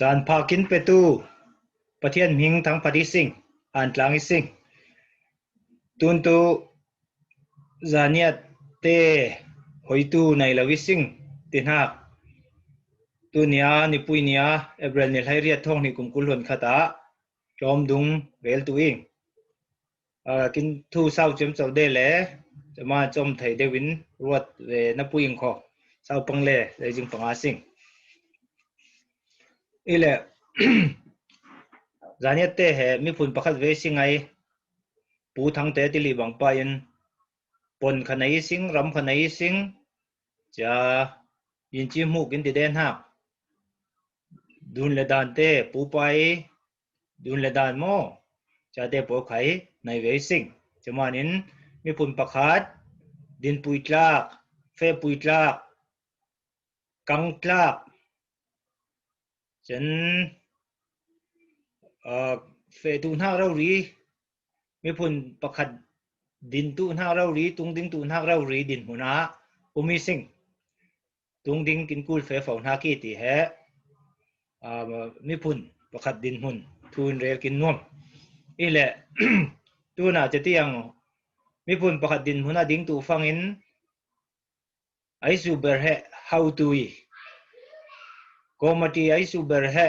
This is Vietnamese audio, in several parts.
Zan phakin petu pathian hing thang pati sing an tlang sing tun tu zaniat te hoitu nai lawi sing tin hak tu nia ni pui nia April ni lai riat thong ni kum kulhon khata chom dung vel tu ing kin thu sau chem chau de le ma chom thai de win ruat ve na pui ing kho sau pang le le jing panga sing ile zaniat te he mi phun pakhat ve singai pu thang te ti li bang pa in pon khanai sing ram khanai sing cha yin chi mu kin ti den hak dun le dan te pu pai dun le dan mo cha te po khai nai ve sing chamanin mi phun pakhat din pui tlak fe pui tlak kang tlak chen fe tu na rau ri mi phun pakhat din tu na rau ri tung ding tu na rau ri din huna umi sing tung ding kin kul fe phau na ki ti he mi phun pakhat din hun thun rel kin nom ile tu na che tiang mi phun pakhat din huna ding tu fangin ai su ber he how to i komati ai su ber he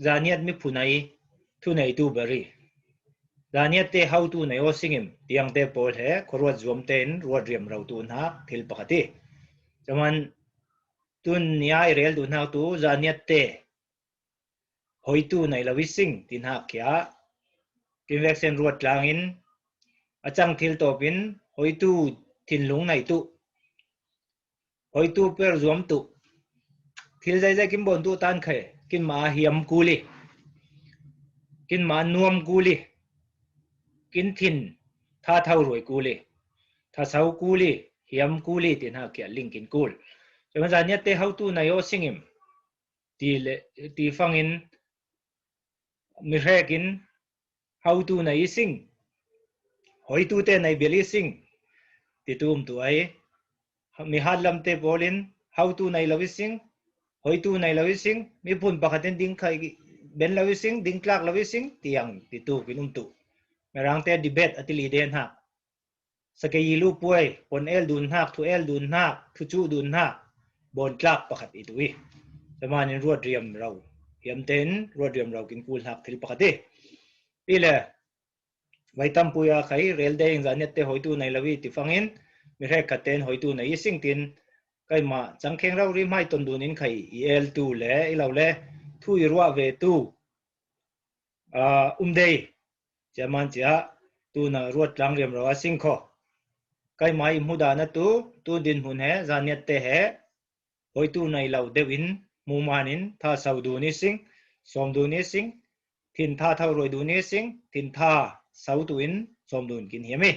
zaniat mi phunai thu nei tu beri zaniat te how to nei o singim tiang te pol he khorwat zom ten ruat riam rau tu na thil pakhati chaman tun nia rel du na tu zaniat te hoitu nei lawi sing tin ha kya kin vexen ruat langin achang thil topin hoitu thin lung nei tu hoitu per zom tu thil zai zai kim bon tu tan khe kin ma hiam kuli kin ma nuam kuli kin thin tha thau roi kuli tha sau kuli hiam kuli tin ha kya linkin kul chaman zaniat te how tu nei o singim ti fangin mi rekin how tu nei sing hoitu te nei beli sing ti tum tu ai mi hadlam te bolin how tu nei lawi sing hoitu nei lawi sing mi phun pakhatin ding khai ben lawi sing ding tlak lawi sing tiang ti tu kinum tu merang te debate atili den ha sakei lu puai pon el dun hak thu el dun hak thu chu dun hak bon tlak pakhat i tuwi chamanin ruat riam rau hiam ten ruat riam rau kin kul hak thil pakhati ile vaitam puya khai rel de ing zaniat te hoitu nei lawi ti fangin mi re khaten hoitu nei sing tin kai ma changkheng rau ri mai ton dunin khai el tu le ilau le thu i ruwa ve tu umdei chaman cha tu na ruat lang riam rawa sing kho kai mai muda na tu din hun he zaniat te he hoitu nei lau dewin mumanin tha sau du ni sing som du ni sing thin tha thau roi du ni sing thin tha sau tuin som dun kin hiami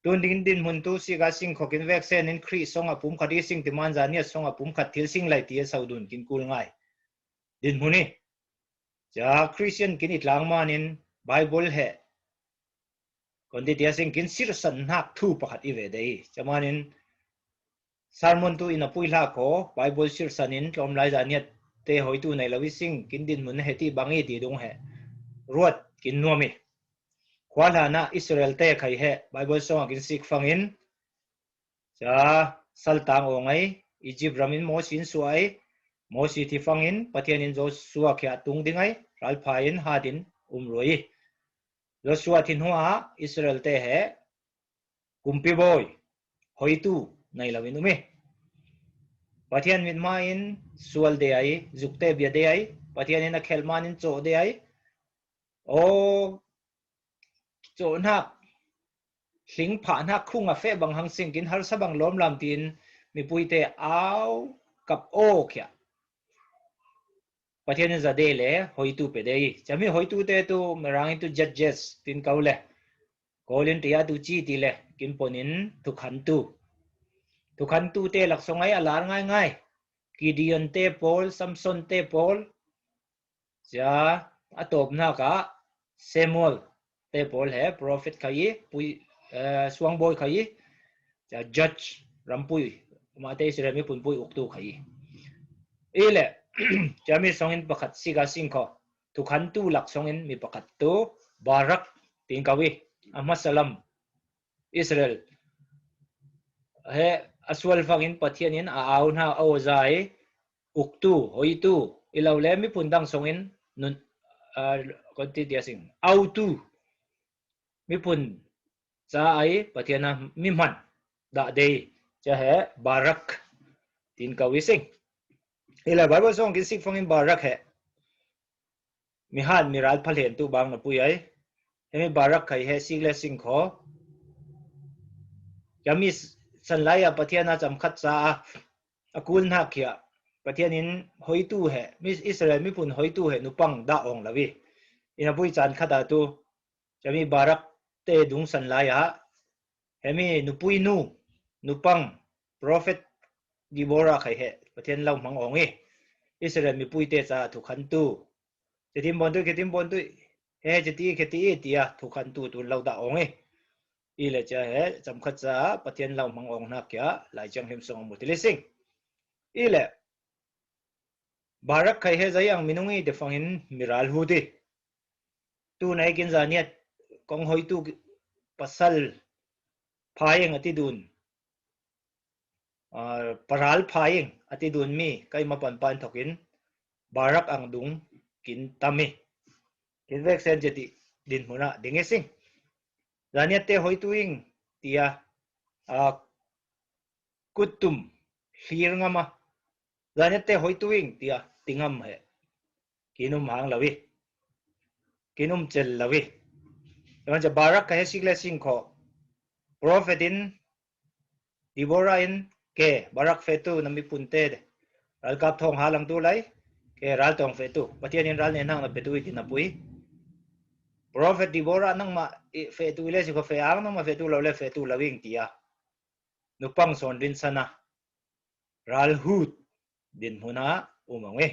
tun din hun tu si ga sing khokin vaccine in khri songa pum khadi sing timan zaniat songa pum khat thil sing lai ti sau dun kin kul ngai din huni cha christian kin itlang manin bible he kondi tia sing kin sir san hak thu pakhat i ve dei chamanin sermon tu ina puila ko bible sir sanin tlom lai zaniat te hoitu nei lawi sing kin din mun heti bangi ti dung he ruat kin nuami khwala na israel te khai he bible song kin sik fangin cha saltang ongai egypt ramin mo sin suai mo si thi fangin pathianin jo suwa khya tung dingai ralphain hadin umroi Joshua thin hoa Israel te he kumpi boy hoitu nei lawin umi pathian min ma in sual de ai zukte bia de ai pathian in a khelman in cho de ai o cho na hling pha na khunga fe bang hang sing kin har sabang lom lam tin mi puite au kap o kya pathian in zade le hoitu pe dei chami hoitu te tu merang tu judges tin kaule kolin tia tu chi ti le kin ponin tu khan tu te lak songai alar ngai ngai Gideon te Paul Samson te Paul cha atop na ka Samuel te Paul he prophet khai pui suang boy khai cha judge rampui ma te sira mi pun pui uktu khai ile Jami songin pakat siga singko tu khantu lak songin mi pakat tu Barak tingkawi amma salam Israel he aswal fangin pathianin a aun ha awzai uktu hoitu ilaule mi pundang songin nun konti dia sing autu mi pun cha ai pathiana mi man da dei cha he Barak tingkawi sing ila bible song kin sik fangin Barak he mi han miral phalen tu bang na puyai hemi Barak khai he sigle sing kho yami sanlaya pathiana chamkhat cha akul na khia pathianin hoitu he mi Israel mi pun hoitu he nupang da ong lawi ina pui chan khada tu yami Barak te dung sanlaya hemi nupui nu nupang prophet Deborah khai he pathian lau mang ong e Israel mi pui te cha thu khan tu ketim bon tu he jeti kheti tia thu khan tu lau da ong e ile cha he chamkhat cha pathian lau mang ong na kya lai chang hem song mutilising ile Barak khai he zayang minungi de fangin miral hudi tu nai kin zaniat kong hoi tu pasal phayeng ati dun paral phayeng ati dun mi kai ma pan thokin Barak ang dung kin tami kin vek sen jeti din huna dinge sing zaniat te hoi tuing tia kutum hlir ngama zaniat te hoi tuing tia tingam he kinum hang lawi kinum chel lawi yon ja Barak ka he sigle sing kho prophetin Deborah in ke Barak fetu nami punte de ral kap thong halang tu lai ke ral tong fetu patian in ral ne nang na fetu itin apui prophet Deborah nang ma fetu ile si ko fe ang nang ma fetu lo le fetu lawing tia nupang son rin sana ral hut din huna umangwe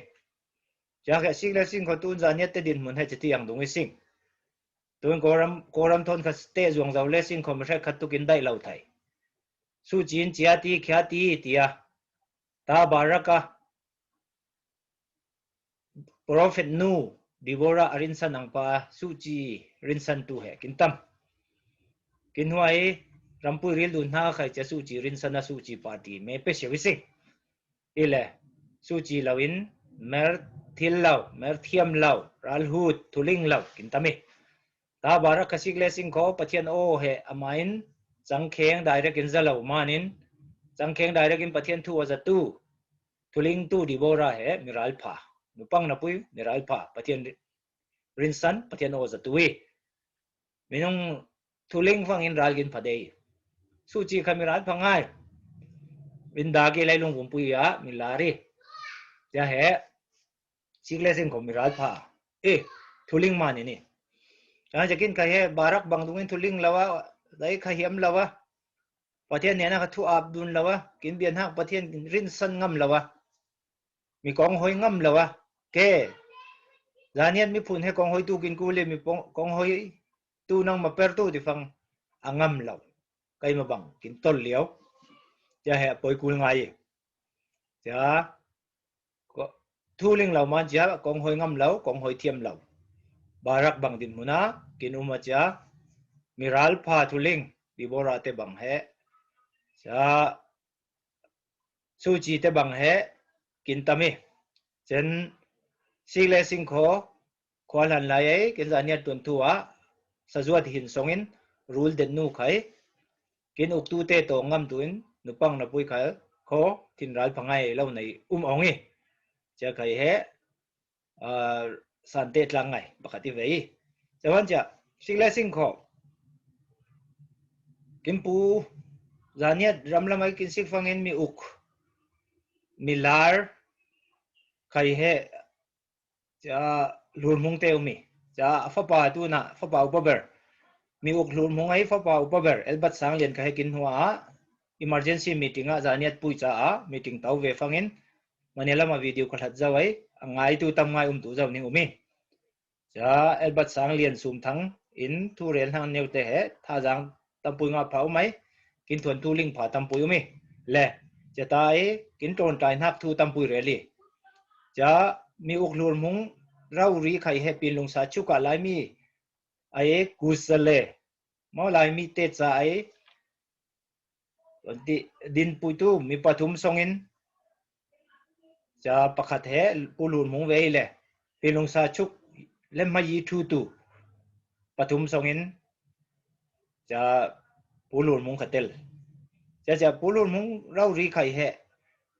ja ka sigle sing kho tun zaniat te din mun he cheti ang dung sing tun koram thon kha te zuang zaw le sing khom re khat tu kin dai lau thai su chin chia ti khya ti tia ta Baraka prophet nu Deborah arinsan ang pa su chi rinsan tu he kintam kinhuai rampui ril dun ha khai cha su chi rinsan na su chi party me pe sewising ile su chi lawin mer thil law mer thiam law ral hut thuling law kintami ta Baraka sigle sing kho pathian o he amain changkheng direct in zalo manin changkheng direct in pathian thu aza tu thuling tu Deborah he miral pha nupang napui miral pha pathian rinsan pathian o za tuwi minung thuling phang in ral gin phadei su chi khamiral phangai winda ge lai lung pum pui ya milari ya he sigle sing ko miral pha thuling mani ni ja jakin ka he Barak bang dungin thuling lawa dai kha hiam lawa pathian ne na kha thu abdun lawa kin bian hak pathian rin san ngam lawa mi kong hoi ngam lawa ke zanian mi phun he kong hoi tu kin ku le mi kong hoi tu nang ma per tu ti phang angam law kai ma bang kin tol liao ja he poi kul ngai ja thu ling law ma ja kong hoi ngam law kong hoi thiam law Barak bang din huna kin uma cha miral pha thuling Deborah te bang he cha su chi te bang he kin tami chen sigle sing kho khwal han lai ai kin zaniat tun thua sazuat hin songin rule den nu khai kin uktu te to ngam tuin nupang na pui khai kho tin ral phangai lo nei ongi cha khai he san te tlang ngai pakati vei chawan cha sigle sing kho kin pu zaniat ramlamai kin sik phangin mi uk milar khai he cha lurmung te umi cha fapa tu na fapa upaber mi uk lurmung ai fapa upaber elbat sang lian khai kin huwa emergency meeting a zaniat pui cha a meeting tau ve phangin manela ma video khalat zawai angai tu tam ngai tu zaw ning umi cha elbat sang lian sum thang in thu rel hang neu te he tha jang tam pui nga phau mai kin thon tu ling pha tam pui umi le cha tai kin ton tai nak thu tam pui reli จะมีอุกลูมุงเรารีใครให้ปีลงสาชุกอะไรมีไอ้กุศลมาลายมีเตจไอดินปุยตูมีปฐุมทรงอินจะประคัดเหปูลูมุงเวเลยปีลงสาชุกเล่มมายีทูตูปฐุมทรงอินจะปูลูมุงขัดเตลจะปูลูมุงเรารีใครให้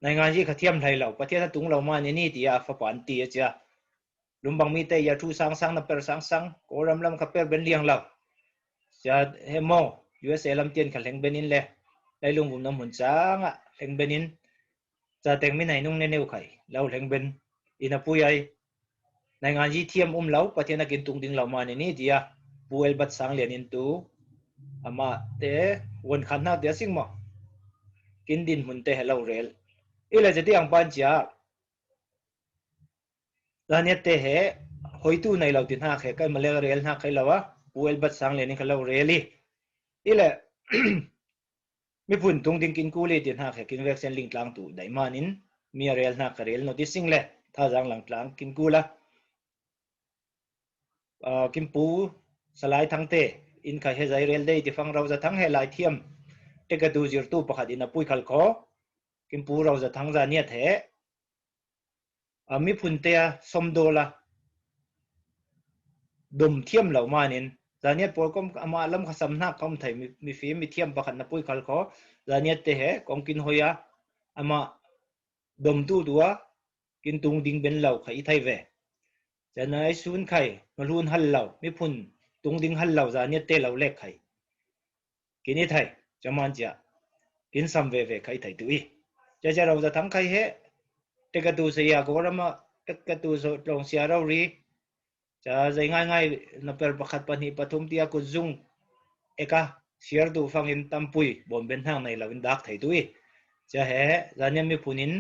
ในงานที่ขัดเทียมไทยเราประเทศตุงเรามาเนี่ยนี่ที่อาฟปานตีจะลุมบังมีแต่ยาทูสังนับเป็นสังโกรำลำขับเป็นเป็นเลี้ยงเราจะเฮโมUSA ลำเตียนขัดแหงเบนินเลยได้ลุงบุญน้ำหุ่นจ้างอ่ะแหงเบนินจะแต่งไม่ไหนนุ่งเนเนวไข่เราแหงเบนอินาปุยไอในงานที่เทียมเราประเทศนักกินตุงดิงเรามาเนี่ยนี่ที่อาปูเอลบัดสังเลียนินตูอามาเตะวันขันนักเดียสิงมากินดินหุ่นเตะเราเรลอีเลยจะที่อังปันจ้าลานี่เตะหอยตู้ในเราติดหักเหกันมาเลเรียลหักให้เราวะปูเอลบัดสังเลียนินเราเรลี่อีเลยมีพุ่นตรงดิ่งกินกูเลยติดหักเหกินเวกเซนลิงกลางตู้ได้มานินมีเรียลหักเรียลโนติสิงเลยถ้าจังหลังกลางกินกูละกินปูสลายทั้งเตอินใครให้ใจเรียลได้ที่ฟังเราจะทั้งให้ลายเทียมเด็กดูจิรตู้ประคัดอินาปุยขัลโคกินปูเราจะทั้งจานเนี่ยเถอะมีพุ่นเตียสมโดละดมเทียมเหล่ามานินจานเนี่ยปอลก็มาล้ำขสมนักคำไทยมีฟีมีเทียมประคัดนาปุยขัลโคจานเนี่ยเตะกองกินหอยอามาดมตู้ตัวกินตุงดิ่งเป็นเหล่าไข่ไทยเวจะนายซูนไข่มาลุนฮัลเหล่ามีพุ่นตุงดิ่งฮัลเหล่าจานเนี่ยเตะเหล่าเล็กไข่กินนี่ไทยจะมันจะกินซ้ำเวไข่ไทยตัวอีจะเราจะทั้งไข่เหเด็กตัวเสียก็ว่ามาเด็กตัวลงเสียเรารีจะใจง่ายนับเป็นประคัดปนิปฐุมที่อากุจุงเอกะเสียดูฟังอินตัมปุยบนเป็นทางในเราอินดักไทยตัวอีจะเหจานเนี่ยมีพุ่นิน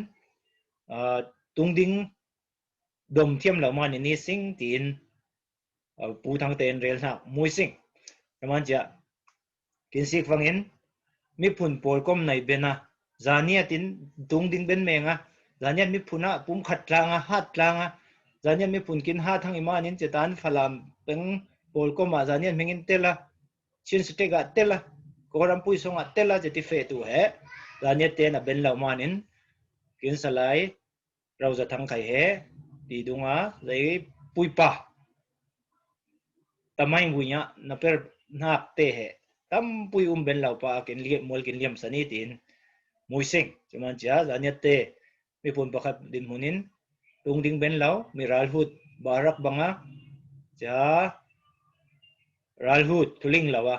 ตุงดิ่งดมเทียมเหล่ามันนี่สิงตีนปูทางเตนเรลนักมวยสิงจะมันจะกินสิกฟังอินมีพุ่นปอลก้มในเบนะจานเนี่ยตินตุงดิ่งเป็นเมงะจานเนี่ยมีพุ่นอ่ะปุ่มขัดลางอ่ะฮัดลางอ่ะจานเนี่ยมีพุ่นกินฮัดทั้งอิมานินจะตานฟลามเป็นปอลก้มอ่ะจานเนี่ยเมงินเตล่าชินสเตกัดเตล่าก็รำปุยส่งอ่ะเตล่าจะติเฟตัวเหจานเนี่ยเตนะเป็นเหล่ามันนินกินสลายเราจะทั้งไข่เหดีดงอ่ะเลยปุยป่าทำไมบุญอ่ะนับเป็นนักเตะเหตั้มปุยเป็นเหล่าป่ากินเลี้ยมมวยกินเลี้ยมสนิทินมวยสิงจะมันจะจานเนี่ยเตะมีผลประคับดินหุนินตรงดิ่งเป็นเหล่ามีรัลฮุดบารักบังอ่ะจะรัลฮุดทุลิงเหล่าอ่ะ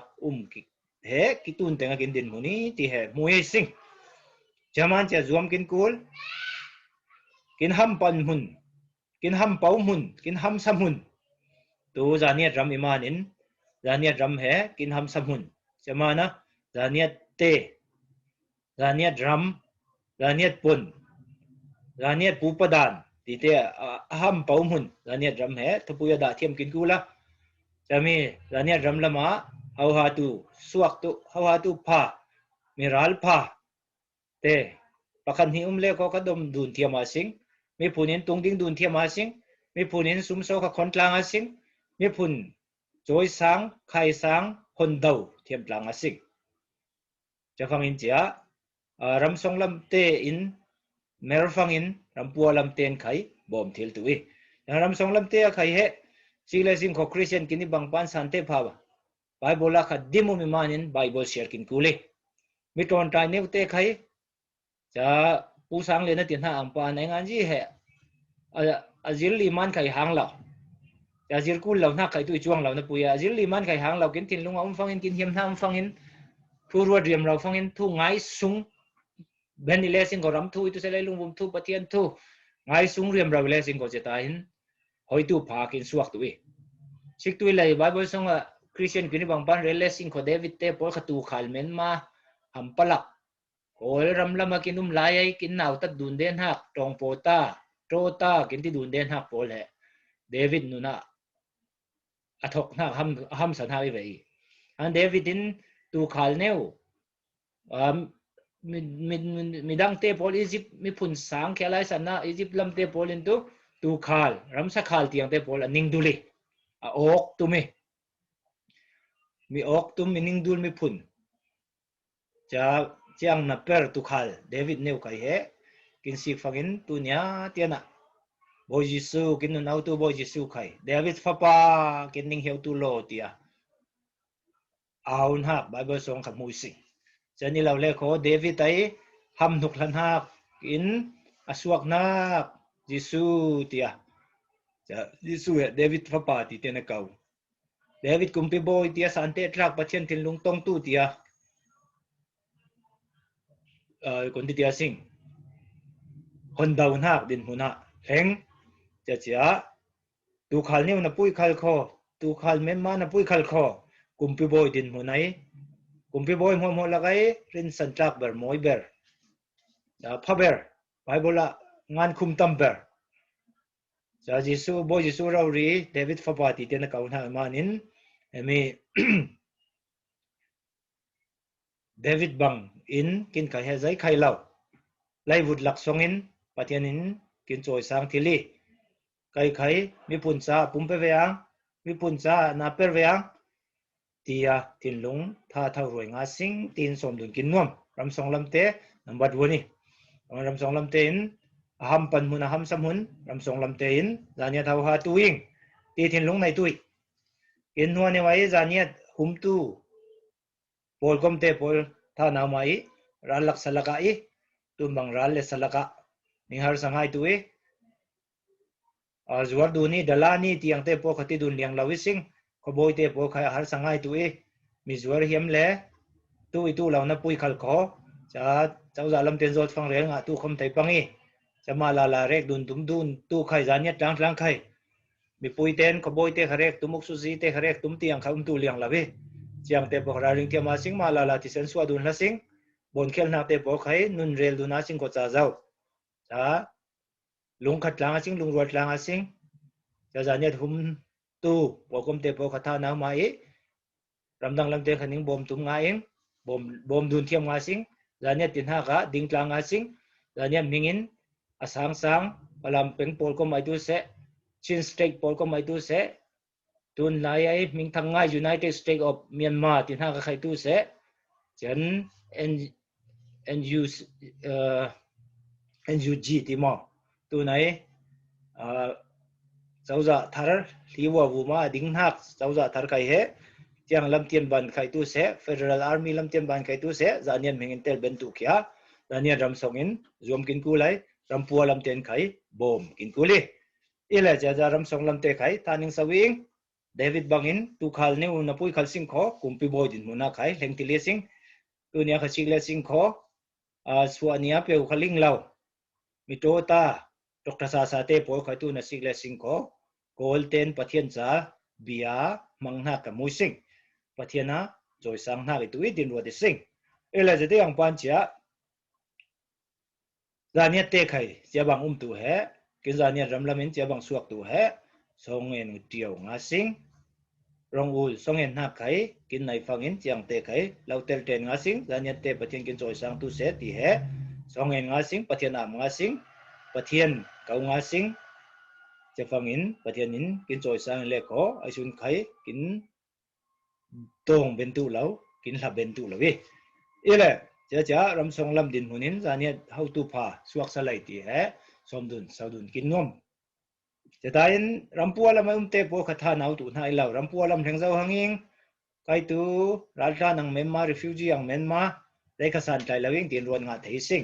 เหกิตุนแต่งกินดินหุนี่ที่เหมวยสิงจะมันจะรวมกินกูลกินห้ำปันหุนกินห้ำเป่าหุนกินห้ำซ้ำหุนตัวจานเนี่ยรำอิมานินจานเนี่ยรำเหกินห้ำซ้ำหุนจะมานะจานเนี่ยเตจานเนี่ยรำจานเนี่ยปุ่นจานเนี่ยปูปดานที่เตห้ำเป่าหุนจานเนี่ยรำเหถ้าปุยดาเทียมกินกูละจะมีจานเนี่ยรำละมาเฮาฮาตูสวกตุเฮาฮาตูพามีรัลพาเตประคันหิเล็กก็กระดมดูนเทียมาสิงมีผู้นี้ตรงดิ่งดูนเทียมาสิงมีผู้นี้สุมโซกับคนกลางอาสิงมีผู้โจยสังไข่สังคนเดาเทียมกลางอาสิงจะฟังอินเจียรำทรงลำเตอินเมรฟังอินรำปัวลำเตนไข่บอมทิลตุยรำทรงลำเตะไข่เหสิ่งเลสิ่งของคริสเตียนกินที่บางปันสันเตพาวะไบเบิลละขัดดิมุมิมานินไบเบิลเชียร์กินกูเลยมีตอนใจเนวเตะไข่จะผู้สังเลยนะที่น่าอังปานในงานจีเหอาจิลลิมันไข่หางเราอาจิลกุลเราหน้าไข่ตุยช่วงเรานะปุยอาจิลลิมันไข่หางเรากินทิ้งลุงเอาฟังอินกินเฮียมท่าฟังอินผู้รวดเรียมเราฟังอินทุกไงสุงเบนนิเลสิงก็รำทุยตุเสลลุงบุมทุปะเทียนทุไงสุงเรียมเราเลสิงก็จะตายอินหอยตุพากินสวกตุยสิกตุยเลยไบเบิลส่งว่าคริสเตียนกินบางปันเรเลสิงก็เดวิดเตปอลขตูขลเมนมาหัมปลักโอ้ยรำละมากินลายกินหนาวตัดดุนเดนหักตรงโปตาโตตากินที่ดุนเดนหักโปลเหเดวิดนุนะอัฐกนักห้ำสันหาวิเวอันเดวิดินตูขลเนว mi dang te pol Egypt mi phun sang khelai sana Egypt lam te pol in tu khal ram sa khal tiang te pol aning duli a ok tu mi ok tu mi ning dul mi phun cha chiang na per tu khal David neu kai he kin si fangin tu nya tiana boy Jesu kin nu nau tu boy Jesu khai David papa kin ning heu tu lo tia aun hak Bible song kha mui sing chani lo le kho David ai ham nuk lan hak in asuak na Jesu tia cha Jesu he David papa ti tena kau David kumpi boy tia sante trak pathian tin lung tong tu tia kon ti tia sing hon daun hak din huna heng cha cha tu khal new na pui khal kho tu khal men ma na pui khal kho kumpi boy din hunai kumpi boy mo lagai rin san trak ber moi ber phaber Bible ngan khum tam ber cha Jesu boy Jesu rauri David papa ti tena kau na manin emi David bang in kin khai he zai khai lau lai vut lak song in pathian in kin choi sang thili kai khai mi pun cha pum pe veang mi pun cha na per veang tia tin lung tha thau roi nga sing tin som dun kin nuam ram song lam te number 1 ni ram song lam te in aham pan mun aham sam hun ram song lam te in zania thau ha tuing ti tin lung nai tui in nuan ne wai zania hum tu pol kom te pol tha na mai ral lak salaka I tu bang ral le salaka ni har sangai tu zuar du ni dalani tiang te po khati dun liang lawising ko boy te po khai har sangai tu mi zuar hiam le tu I tu law na pui khal kho cha chau za lam ten zot phang rel nga tu khom tai pangi cha ma la rek dun tum dun tu khai zania tlang khai mi pui ten ko boy te kharek tumuk su ji te kharek tum tiang kham tu liang lawi chiang te po ra ring tiama sing ma la ti sen swa dun la sing bon khel na te po khai nun rel du na sing ko cha zau cha lung khat lang sing lung ruat lang sing cha zania hum tu po kom te po khatha na mai ramdang lam te khaning bom tum nga eng bom dun thiam nga sing zania tin ha ka ding tlang nga sing zania mingin asang sang palam peng pol ko mai tu se chin state pol ko mai tu se tun lai ai ming thang ngai United States of Myanmar tin ha ka khai tu se chen NU NUG ti mo tu nai chauza thar liwa bu ma ding hak chauza thar kai he tiang lam tian ban khai tu se Federal Army lam tian ban khai tu se zanian mengin tel ben tu kya zanian ram songin zom kin ku lai rampua lam ten khai bom kin ku li ila ja ram song lam te khai taning sawing David bangin tu khal ne na pui khal sing kho kumpi boy din muna khai leng ti le sing tu nia kha sing le sing kho suania pe khaling lau mi to ta Dr. Sa te po khai tu na sing le sing kho golden pathian cha bia mangna ka muising pathiana joy sang na tu din ro de sing ela je de ang pan chia zania te khai chia bang tu he kin zania ramlamin chia bang suak tu he song en tiao nga sing rong ul song en na khai kin nai fangin chiang te khai lau tel ten nga sing zania te pathian kin joy sang tu se ti he song en nga sing pathian am nga sing pathian kau nga sing cha fangin pathian in kin joy sang le ko aisun khai kin tong ben tu lau kin la ben tu lawi ile cha ram song lam din hunin zania how to pha suak salai ti he somdun saudun kin nom chatain rampua lam te po khatha nau tu na ilau rampua lam theng zau hanging kai tu ralta nang Myanmar refugee ang Myanmar dai kha san tai lawing tin ron nga thei sing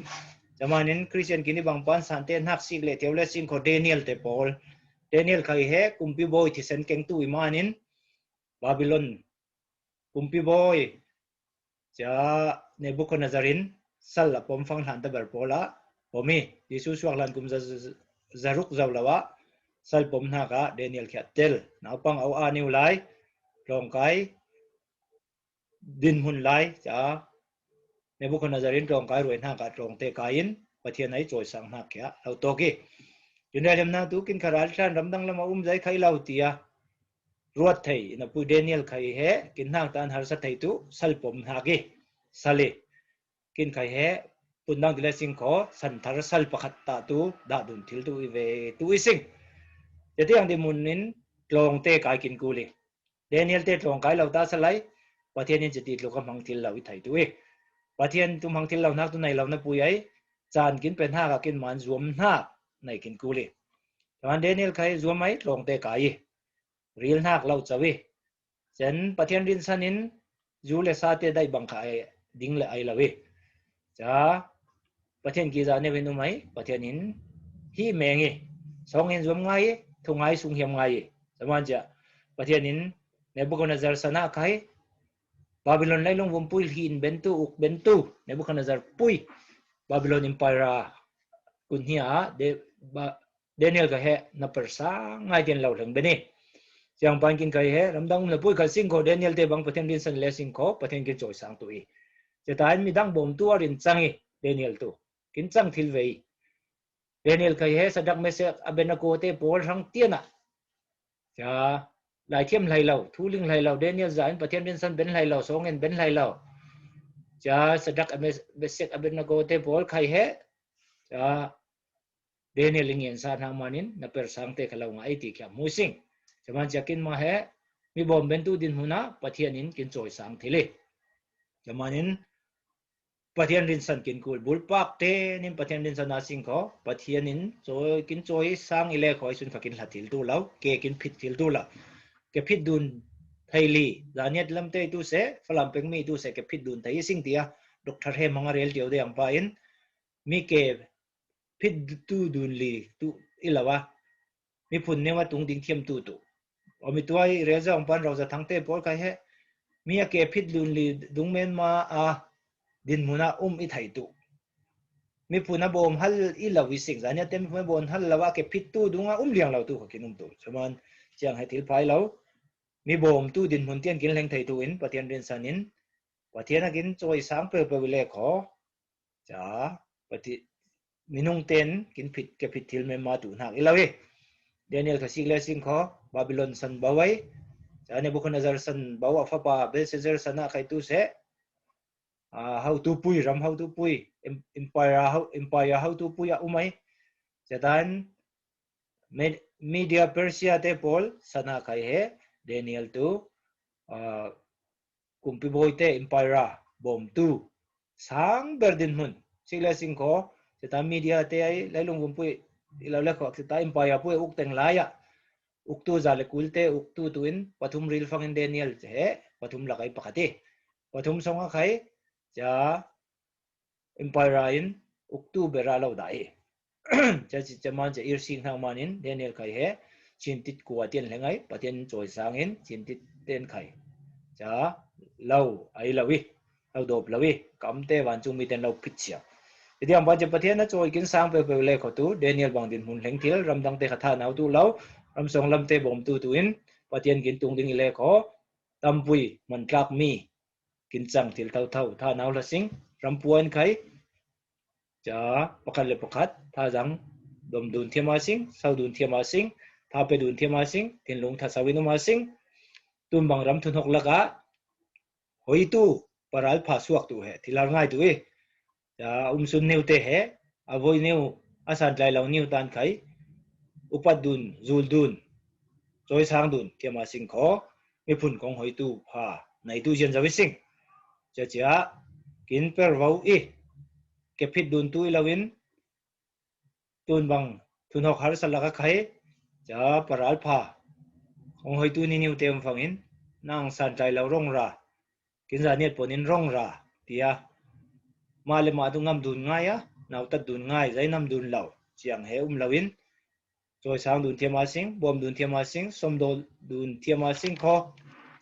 chamanin Christian kini bang pan san te nak sing le teule sing ko Daniel te pol Daniel khai he kumpi boy thi sen keng tu imanin Babylon kumpi boy cha Nebuchadnezzar sal la pom phang han ta ber pola pomi Yesu swak lan kum zaruk zawlawa sal pom na ka Daniel khat tel naw pang au a niu lai long kai din hun lai cha Nebuchadnezzar long kai roi na ka long te kain pathian ai choi sang na kya au to ki yunalem na tu kin kharal tran ramdang lama zai khai lau tia ruat thei na pu Daniel khai he kin hang tan har sa thei tu sal pom na ki sali kin khai he ปุ่นดังที่เลสิงขอสันทารสัลประคัตตาตูดาดุนทิลตูอีเวตูอีสิงจะที่อังดิมุนนินลงเตะกายกินกูลีเดนิเอลเตะลงกายเราตาสไลประเทศนี้จะติดลูกกำลังทิลเราอีไทยตัวประเทศตุ้มหังทิลเรานักตัวไหนเรานับปุยไอจานกินเป็นห้ากับกินมันรวมห้าในกินกูลีแต่วันเดนิเอลใครรวมไหมลงเตะกายรีลนักเราจะวิเช่นประเทศรินสันินจูเลสาเตได้บังคับดิ้งเลยไอเราวิจ้าประเทศกีฬาเนี่ยเป็นตัวไหมประเทศนี้ที่เมงีสองเงินรวมไงทุ่งไงสุงเหียมไงสมัยจะประเทศนี้ในบุคคลnazar sana kai Babylon lai long vum pui hin bentu uk bentu ne bukan nazar pui Babylon empire kun hia de Daniel ka he na persa ngai den lau lang beni siang pan kin kai he ramdang na pui khal sing ko Daniel te bang pathen din san le sing ko pathen kin choi sang tu i je tain mi dang bom tu arin changi Daniel tu kin chang thil vei Daniel kai he sadak mese abenako te pol rang tiana cha lại thêm lại lâu thu linh lại lâu đến như giải và thêm đến sân bên lại lâu số ngàn bên lại lâu cha sẽ đắc basic bên nó có thể bol khai hết cha đến như linh yên san ham manin na per sang te kalau ngai ti kya musing chaman chakin ma he mi bom ben tu din huna pathianin kin choi sang thile chamanin pathian rin san kin kul bul pak te nin pathian rin san asing ko pathianin choi kin choi sang ile khoi sun phakin hatil tu lau ke kin phit til tu lau cái phít đun thầy lì giá nhất lâm tây tu sẽ phải làm bánh mì tu sẽ cái phít đun thầy sinh tia độc thật hay mang rel tiêu để ăn pain mi cái phít tu đun lì tu ilawa mi phun ne wa tung ding thiam tu tu ở mi tuai rel ra ăn pan rau ra thang te pol kai he mi cái phít đun lì dung men ma a din muna ít thầy tu mi phun bom hal ilawi sing giá nhất tem mi bom hal lawa cái phít tu dunga liang lau tu cái tu chaman chiang hai thil phai lau mi bom tu din mun tian kin leng thei tu in pathian rin sanin pathian agin choi sang pe pe le kho cha pati minung ten kin phit ke phit thil me ma tu nak ilawi Daniel ka sig le sing kho Babylon san bawai cha ne bukan nazar san bawa fa pa Belshazzar sana kai tu se how to pui ram how to pui empire how to pui a umai chatan media Persia te pol sana kai he Daniel tu kumpi boite empire bom tu sang berdin hun sila singko seta media te ai lailung kumpui ilaule ko seta empire pu uk teng laya uktu zale kulte uktu tuin pathum ril fangin Daniel he pathum lakai pakati pathum songa khai cha empire in uktu beralo dai cha chaman cha irsing hang manin Daniel khai he chintit kuwa tian lengai patien choi sangin chintit ten khai cha lâu ai lawi lâu đột lawi cắm te van chung mi ten lâu phit chia thì ông bây patien na choi kin sang pe pe le ko tu Daniel bang din mun leng thil ram dang te khatha nau tu lâu ram song lam te bom tu in patien kin tung ding le ko tam pui man tlak mi kin chang thil thau thau tha nau la sing ram puan khai cha pakhat le pakhat tha jang dom dun thiama sing sau dun thiama sing tha pe dun thiama sing tin lung tha sawinu ma sing tum bang ram thun hok laka hoi tu paral pha suak tu he thilar ngai tu e ya sun neu te he avoi neu asan lai lau neu tan khai upat dun zul dun choi sang dun thiama sing kho mi phun kong hoi tu pha nai tu jen jawi sing cha cha kin per vau e ke phit dun tu lawin tun bang thun hok har salaka khai cha paral pha kong hoi tu ni neu tem phangin nang san lai lau rong ra kin za net ponin rong ra tia male ma tu ngam dun ngai a nau tat dun ngai zai nam dun lau chiang he lawin choi sang dun thiama sing bom dun thiama sing som do dun thiama sing kho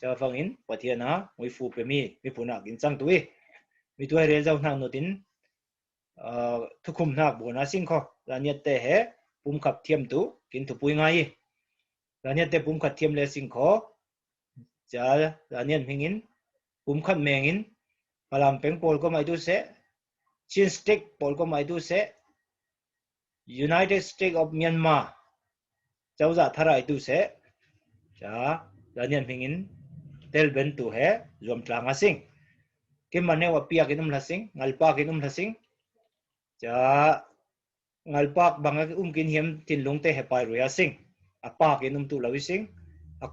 cha phangin pathiana moi fu pe mi puna kin chang tu mi tu re zau nang no tin thukum nak bona sing kho la net te he pum khap thiam tu kin thu pui ngai la net te pum khat thiam le sing kho cha la net hingin pum khat mengin palam peng pol ko mai tu se chin stick pol ko mai tu se United States of Myanmar cháu giả tharai tu se cha la net hingin tel ben tu he zom tlang asing ke mane wa pia kinum lasing ngalpa kinum lasing จะงัลปากบางกินเหียมตินลงเตะให้ไปรวยสิงอปากอินุมตุลาวิสิง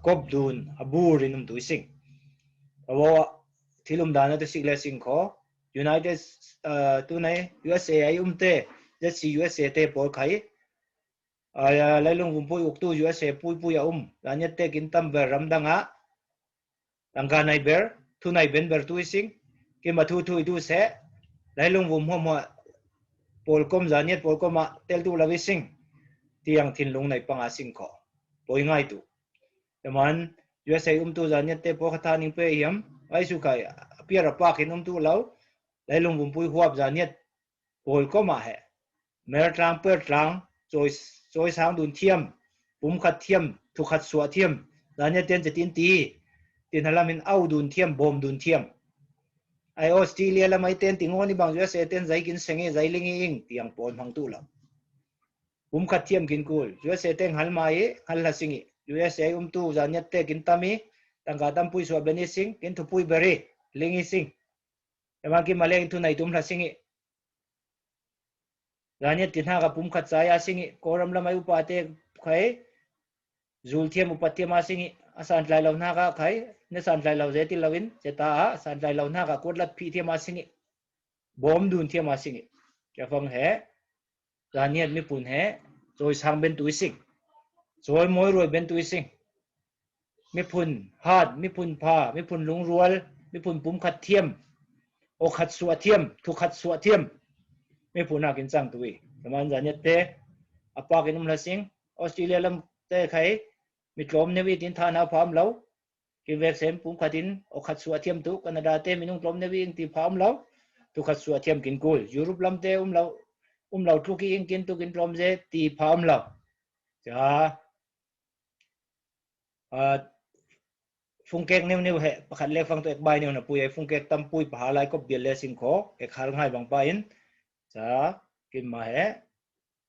กบดูนบูรินุมตุสิงเพราะว่าที่ลุมดานะตัวสิกเลสิงขอ United ตัวไหน USA ไอเตะจะซี USA เตะปอลไข่เลยลงกุมปุยอุกตู USA ปุยแล้วเนี่ยเตะกินตั้มเบอร์รำดังอ่ะดังการในเบอร์ทุนในเบนเบอร์ตัวสิงกินมาทุยดูเสะเลยลงกุมหัวปอลคอมจานเนี่ยปอลคอมเตลตูลาวิสิงที่ยังทิ้งลงในปังอาสิงขอปอยง่ายตัวแต่มัน USA ตัวจานเนี่ยเตะปอลขัดทานิงเปย์ยมไอ้สุขายเปียร์ปากเห็นตัวเราเลยลงกุมปุยหัวจานเนี่ยปอลคอมเหรอเมื่อทางเปิดทางโจยสางดุนเทียมปุ่มขัดเทียมถูกขัดสวเทียมจานเนี่ยเต้นจะตีนฮาลามินเอาดุนเทียมบอมดุนเทียมไอออสเตรเลียละไม่เต้นติงวันนี้บางUSAเต้นใจกินเสงใจลิงอิงที่ยังปอนพังตุละปุ่มขัดเทียมกินกูล USAเต้นหันมาหันละสิง USA ตู้จานเนี่ยเต้กินตามีตั้งการตั้มปุยสวเบนิสิงกินทุปุยเบรีลิงสิงแต่บางกินมาเล่นทุนไหนตุ้มละสิงจานเนี่ยติดหากับปุ่มขัดใจอาสิงโครัมละไม่อุปาเตใครจูลเทียมอุปาเทียมอาสิงสันไลเหล่านาก็ใครเนี่ยสันไลเหล่าเจติลาวินเจตาสันไลเหล่านาก็กดลัดพีเทียมอาสิงบอมดุนเทียมอาสิงแกฟังเหรอจานเนี่ยมีปุ่นเหรอโจยสังเป็นตุยสิงโจยมวยรวยเป็นตุยสิงมีปุ่นฮาดมีปุ่นผ้ามีปุ่นลุงรัวมีปุ่นปุ่มขัดเทียมโอขัดสวเทียมทุกขัดสวเทียมมีปุ่นนักกินจังตุยประมาณจานเนี่ยเตะอปากินนุ่มละสิงออสเตรเลียลำเตะใครมีกลมเนวิตินทานาพร้อมแล้วกินเวกเซมปุ่มขัดินโอขัดสวเทียมตุกันนาดาเตะมีนุ่งกลมเนวิติพร้อมแล้วทุกขัดสวเทียมกินกูยุโรปลำเตะเราทุกกินตุกินกลมเจตีพร้อมแล้วจ้าฟุงเกกนิ้วเหะขัดเล็กฟังตัวเอกใบนิ้วนะปุยฟุงเกกตั้มปุยปะหาลายก็เบียร์เลสิงขอเอกหาง่ายบางไปอินจ้ากินมาเหะ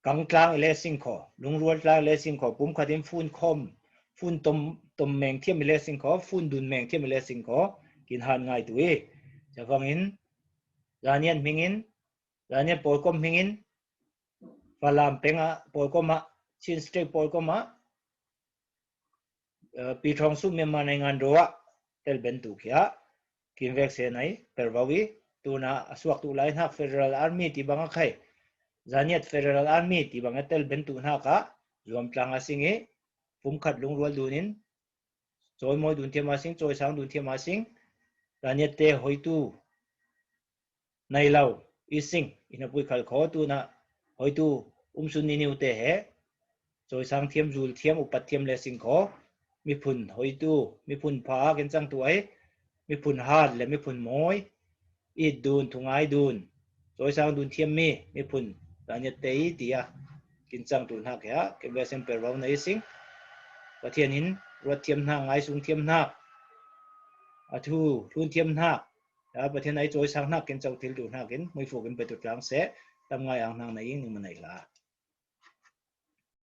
กังกลางเลสิงขอลุงรัวกลางเลสิงขอปุ่มขัดินฟุ้นคอมฟุ้นตมแมงเทียมเลสิงขอฟุ้นดุนแมงเทียมเลสิงขอกินหานง่ายตัวจะฟังอินจานียนมิงอินจานียนปอยก็มิงอินฟาลามเป็งะปอยก็มาชินสเตปปอยก็มาปีทองสุมเมียมาในงานรัวเตลเบนตุกี้กินเวกเซนัยเปอร์วาวีตัวน่ะสวักตุไลน์ฮักเฟเดอรัลอาร์มีที่บางใครจานียตเฟเดอรัลอาร์มีที่บางเตลเบนตุน่ะก็รวมพลังอาสิงห์ฟุมขัดลุงรัวดูนินจอยมวยดุนเทียมอาสิงจอยสังดุนเทียมอาสิงจานียตเตหอยตูในเล่าอีสิงอินปุยขัดขอตัวน่ะหอยตูสุนีนิวเตะจอยสังเทียมจูลเทียมอุปัตเทียมเลสิงขอมีพุ่นหอยตูมีพุ่นผากันจังตัวมีพุ่นฮาดและมีพุ่นมอยอีดดูนถุงไอดูนโดยสร้างดูนเทียมมีพุ่นตอนนี้เตยตียกินจังตุนหักเหรอเก็บไว้เซมเปอร์เราในสิ่งประเทศหินรถเทียมหักไอสูงเทียมหักทุนเทียมหักแล้วประเทศไหนโดยสร้างหักกันจังทิลดูนหักกันไม่ฟูกันไปตุดกลางเสะทำไงอ่างนางในยิ่งมันไหนล่ะ